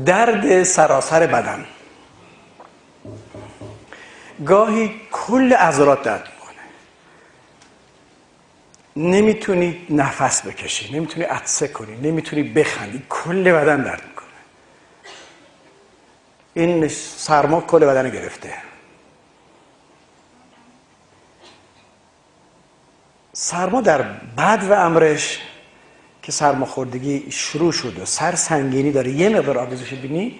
درد سراسر بدن. گاهی کل عضلات درد میکنه، نمیتونی نفس بکشی، نمیتونی عطسه کنی، نمیتونی بخندی، کل بدن درد میکنه. این سرما کل بدن گرفته. سرما در بد و امرش که سرماخوردگی شروع شد و سر سنگینی داره، یه مقدار آویزش بینی،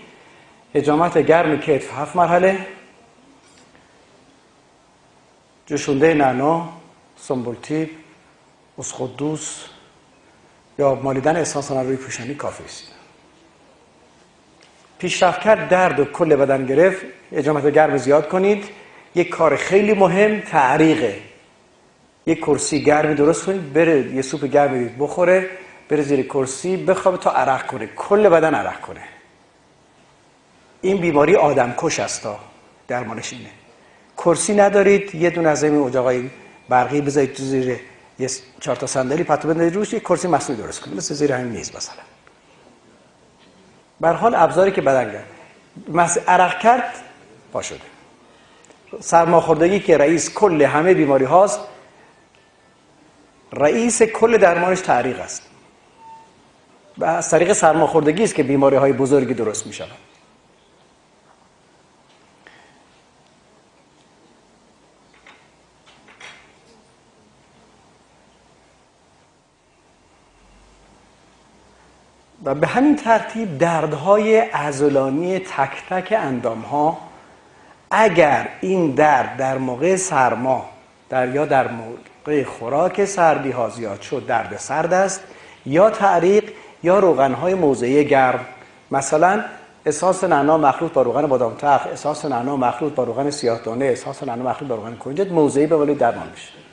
حجامت گرم کتف 7 مرحله، جوشونده نعنا، سنبل تیب، اسقدوس یا مالیدن اسانسان روی پیشانی کافی است. پیشرفت کرد، درد و کل بدن گرفت، حجامت گرم زیاد کنید. یک کار خیلی مهم تعریقه. یک کرسی گرمی درست کنید، بره یه سوپ گرمی بخوره، بره زیر کرسی بخوابه تا عرق کنه، کل بدن عرق کنه. این بیماری آدمکش است. درمانش اینه. کرسی ندارید، یه دونه از این اجاقای برقی بذارید تو زیر یه 4 تا صندلی، پتو بندازید روش، یه کرسی مصنوعی درست کنید مثل زیر همین میز مثلا. به هر حال ابزاری که بدن کرد عرق کرد پا شده. سرماخوردگی که رئیس کل همه بیماری هاست، رئیس کل درمانش تعریق است. و از طریق سرماخوردگی است که بیماری های بزرگی درست می شود. و به همین ترتیب دردهای عضلانی تک تک اندامها، اگر این درد در موقع سرما یا در موقع خوراک سردی ها زیاد شد، درد سرد است، یا تعریق یا روغنهای موضعی گرم، مثلا اساس نعنا مخلوط با روغن بادام تلخ، اساس نعنا مخلوط با روغن سیاه‌دانه، اساس نعنا مخلوط با روغن کنجد، موضعی به ولی درمان میشه.